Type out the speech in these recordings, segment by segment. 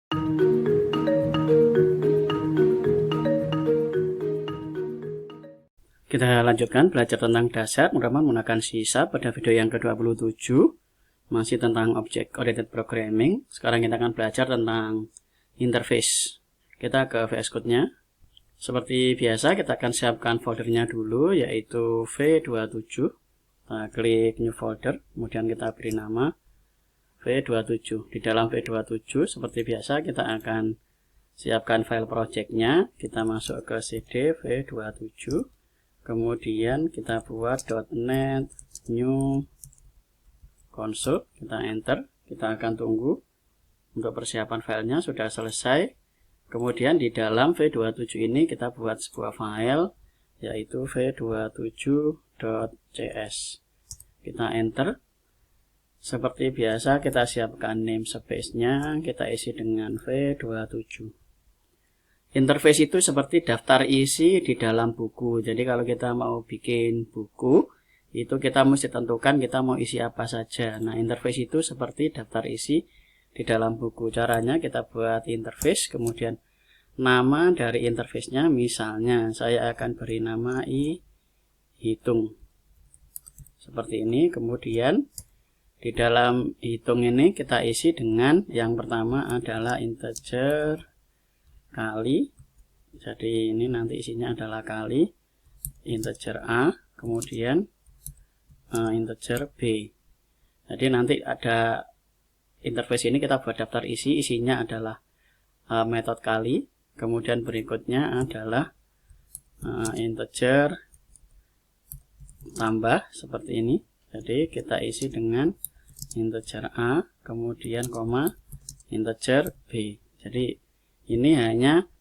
Kita lanjutkan belajar tentang dasar pemrograman menggunakan C# pada video yang ke-27. Masih tentang Object Oriented Programming. Sekarang kita akan belajar tentang interface. Kita ke VS Code-nya. Seperti biasa kita akan siapkan foldernya dulu, yaitu V27. Kita klik New Folder, kemudian kita beri nama V27. Di dalam V27 seperti biasa kita akan siapkan file project-nya. Kita masuk ke CD V27. Kemudian kita buat .NET new console, kita enter, kita akan tunggu untuk persiapan filenya sudah selesai. Kemudian di dalam V27 ini kita buat sebuah file yaitu v27.cs. Kita enter. Seperti biasa kita siapkan namespace-nya, kita isi dengan V27. Interface itu seperti daftar isi di dalam buku. Jadi kalau kita mau bikin buku, itu kita mesti tentukan kita mau isi apa saja. Nah, interface itu seperti daftar isi di dalam buku. Caranya kita buat interface, kemudian nama dari interface-nya, misalnya saya akan beri nama hitung. Seperti ini. Kemudian di dalam hitung ini kita isi dengan yang pertama adalah integer kali, jadi ini nanti isinya adalah kali, integer A, kemudian integer B. Jadi nanti ada interface ini kita buat daftar isi, isinya adalah metode kali, kemudian berikutnya adalah integer tambah seperti ini. Jadi kita isi dengan integer A, kemudian koma, integer B. Jadi ini hanya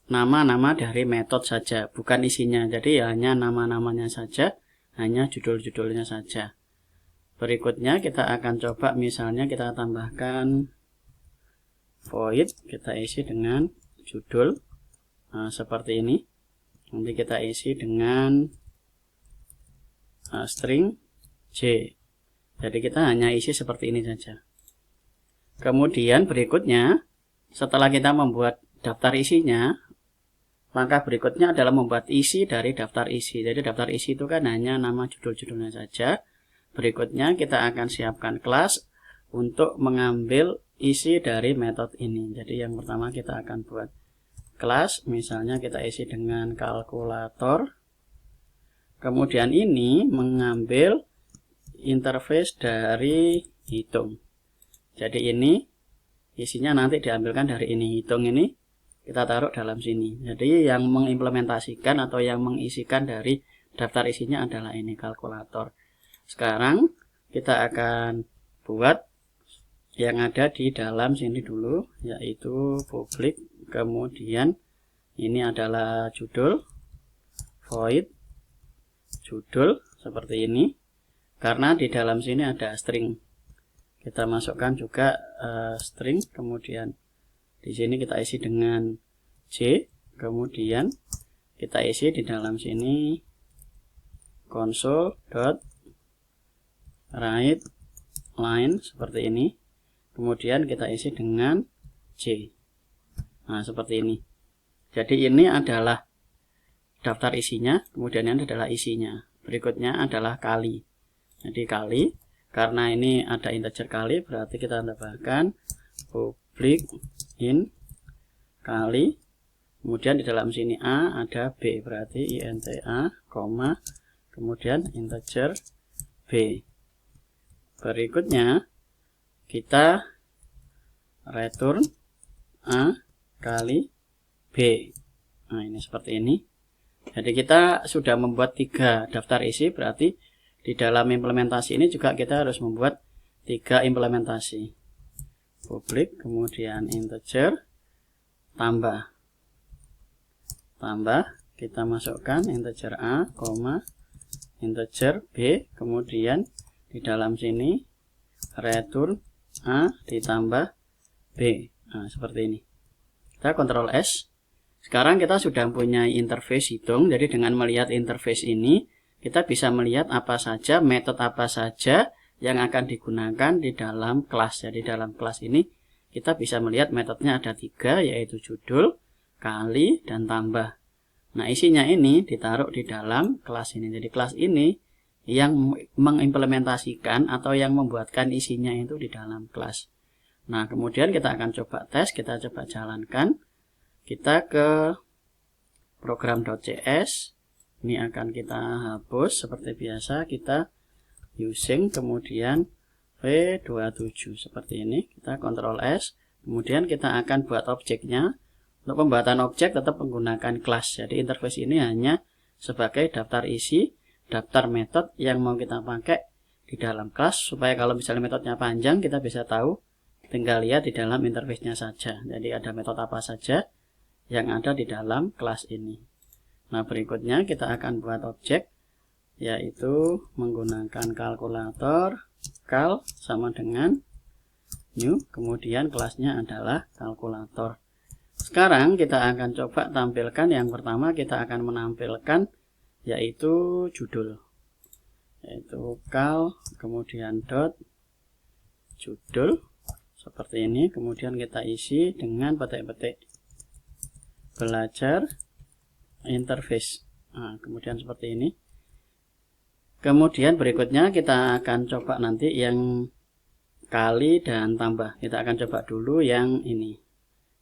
nama-nama dari metode saja, bukan isinya. Jadi hanya nama-namanya saja, hanya judul-judulnya saja. Berikutnya kita akan coba, misalnya kita tambahkan void, kita isi dengan judul seperti ini. Nanti kita isi dengan string J. Jadi kita hanya isi seperti ini saja. Kemudian berikutnya, setelah kita membuat daftar isinya, langkah berikutnya adalah membuat isi dari daftar isi. Jadi daftar isi itu kan hanya nama judul-judulnya saja. Berikutnya kita akan siapkan kelas untuk mengambil isi dari metode ini. Jadi yang pertama kita akan buat kelas, misalnya kita isi dengan kalkulator. Kemudian ini mengambil interface dari hitung. Jadi ini isinya nanti diambilkan dari ini, hitung ini kita taruh dalam sini. Jadi yang mengimplementasikan atau yang mengisikan dari daftar isinya adalah ini, kalkulator. Sekarang kita akan buat yang ada di dalam sini dulu, yaitu public, kemudian ini adalah judul, void judul seperti ini. Karena di dalam sini ada string, kita masukkan juga string, kemudian di sini kita isi dengan J, kemudian kita isi di dalam sini console.write line seperti ini, kemudian kita isi dengan J. Nah, seperti ini. Jadi ini adalah daftar isinya, kemudian ini adalah isinya. Berikutnya adalah kali. Jadi kali, karena ini ada integer kali, berarti kita tambahkan public in kali, kemudian di dalam sini A ada B, berarti INTA, koma, kemudian integer B. Berikutnya kita return A kali B. Nah, ini seperti ini. Jadi kita sudah membuat 3 daftar isi, berarti di dalam implementasi ini juga kita harus membuat 3 implementasi. Public, kemudian integer, tambah, kita masukkan integer A, koma, integer B, kemudian di dalam sini return A ditambah B. Nah, seperti ini. Kita Ctrl S. Sekarang kita sudah punya interface hitung, jadi dengan melihat interface ini, kita bisa melihat apa saja, metode apa saja yang akan digunakan di dalam kelas. Jadi dalam kelas ini kita bisa melihat metodenya ada 3, yaitu judul, kali, dan tambah. Nah, isinya ini ditaruh di dalam kelas ini. Jadi kelas ini yang mengimplementasikan atau yang membuatkan isinya itu di dalam kelas. Nah, kemudian kita akan coba tes, kita coba jalankan. Kita ke program.cs. Ini akan kita hapus seperti biasa, kita using, kemudian V27 seperti ini. Kita Ctrl S, kemudian kita akan buat objeknya. Untuk pembuatan objek tetap menggunakan kelas. Jadi interface ini hanya sebagai daftar isi, daftar metode yang mau kita pakai di dalam kelas, supaya kalau misalnya metodenya panjang kita bisa tahu, tinggal lihat di dalam interface-nya saja. Jadi ada metode apa saja yang ada di dalam kelas ini. Nah, berikutnya kita akan buat objek, yaitu menggunakan kalkulator, kal sama dengan new, kemudian kelasnya adalah kalkulator. Sekarang kita akan coba tampilkan, yang pertama kita akan menampilkan yaitu judul, yaitu kal, kemudian dot judul seperti ini, kemudian kita isi dengan petik-petik belajar interface. Nah, kemudian seperti ini. Kemudian berikutnya kita akan coba nanti yang kali dan tambah. Kita akan coba dulu yang ini.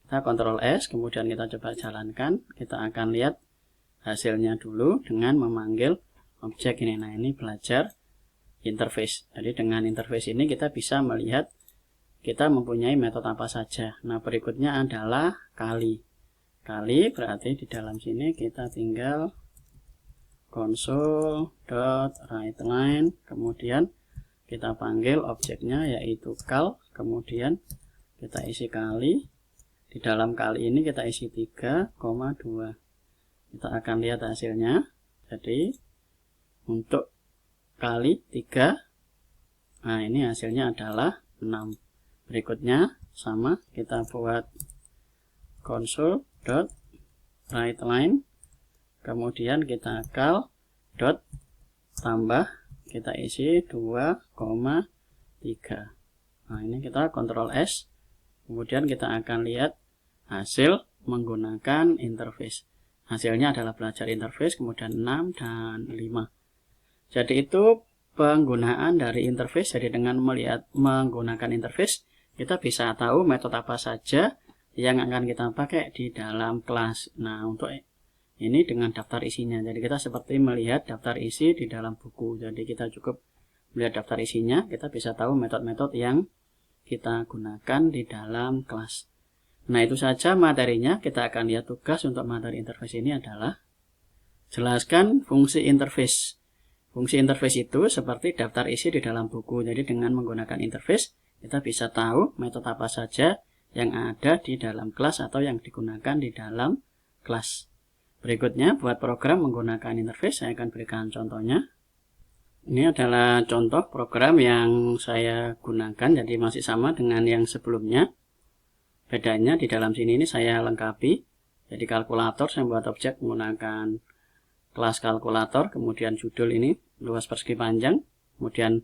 Kita Ctrl S, kemudian kita coba jalankan. Kita akan lihat hasilnya dulu dengan memanggil objek ini. Nah, ini belajar interface. Jadi dengan interface ini kita bisa melihat kita mempunyai metode apa saja. Nah, berikutnya adalah kali. Kali berarti di dalam sini kita tinggal console.writeLine, kemudian kita panggil objeknya yaitu kal, kemudian kita isi kali. Di dalam kali ini kita isi 3,2. Kita akan lihat hasilnya. Jadi untuk kali 3, nah ini hasilnya adalah 6. Berikutnya sama, kita buat console.writeLine, kemudian kita kal dot tambah, kita isi 2,3. Nah, ini kita Ctrl S, kemudian kita akan lihat hasil menggunakan interface. Hasilnya adalah belajar interface, kemudian 6 dan 5. Jadi itu penggunaan dari interface. Jadi dengan melihat menggunakan interface, kita bisa tahu metode apa saja yang akan kita pakai di dalam kelas. Nah, untuk ini dengan daftar isinya. Jadi kita seperti melihat daftar isi di dalam buku. Jadi kita cukup melihat daftar isinya, kita bisa tahu metode-metode yang kita gunakan di dalam kelas. Nah, itu saja materinya. Kita akan lihat tugas untuk materi interface ini adalah jelaskan fungsi interface. Fungsi interface itu seperti daftar isi di dalam buku. Jadi dengan menggunakan interface, kita bisa tahu metode apa saja yang ada di dalam kelas atau yang digunakan di dalam kelas. Berikutnya buat program menggunakan interface, saya akan berikan contohnya. Ini adalah contoh program yang saya gunakan, jadi masih sama dengan yang sebelumnya. Bedanya di dalam sini ini saya lengkapi. Jadi kalkulator, saya buat objek menggunakan kelas kalkulator, kemudian judul ini luas persegi panjang, kemudian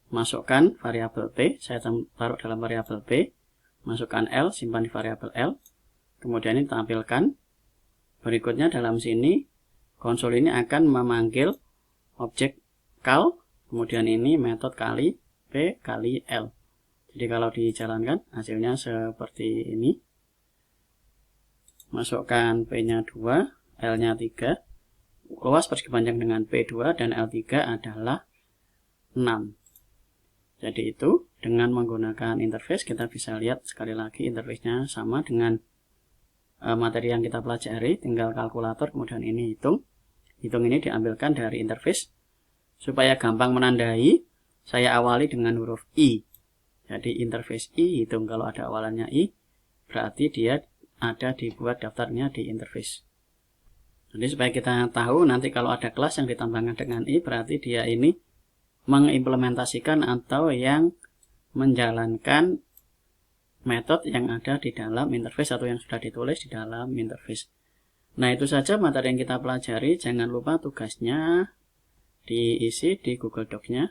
masukkan variabel P, saya taruh dalam variabel P, masukkan L, simpan di variabel L, kemudian ini tampilkan. Berikutnya dalam sini konsol ini akan memanggil objek kal, kemudian ini metode kali P kali L. Jadi kalau dijalankan hasilnya seperti ini. Masukkan P-nya 2, L-nya 3, luas persegi panjang dengan P2 dan L3 adalah 6. Jadi itu dengan menggunakan interface kita bisa lihat sekali lagi interface-nya sama dengan materi yang kita pelajari, tinggal kalkulator, kemudian ini hitung. Hitung ini diambilkan dari interface. Supaya gampang menandai, saya awali dengan huruf I. Jadi interface I hitung, kalau ada awalannya I, berarti dia ada dibuat daftarnya di interface. Jadi supaya kita tahu nanti kalau ada kelas yang ditambahkan dengan I, berarti dia ini mengimplementasikan atau yang menjalankan metode yang ada di dalam interface atau yang sudah ditulis di dalam interface. Nah, itu saja materi yang kita pelajari. Jangan lupa tugasnya diisi di Google Docs-nya.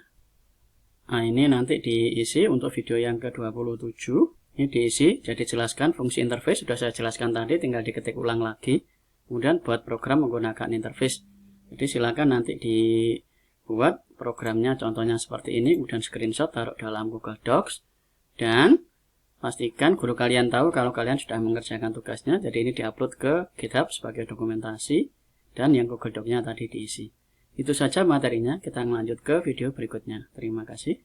Nah, ini nanti diisi untuk video yang ke-27. Ini diisi, jadi jelaskan fungsi interface sudah saya jelaskan tadi, tinggal diketik ulang lagi. Kemudian buat program menggunakan interface. Jadi silakan nanti dibuat programnya contohnya seperti ini, kemudian screenshot taruh dalam Google Docs, dan pastikan guru kalian tahu kalau kalian sudah mengerjakan tugasnya. Jadi ini diupload ke GitHub sebagai dokumentasi, dan yang Google Doc-nya tadi diisi. Itu saja materinya, kita lanjut ke video berikutnya. Terima kasih.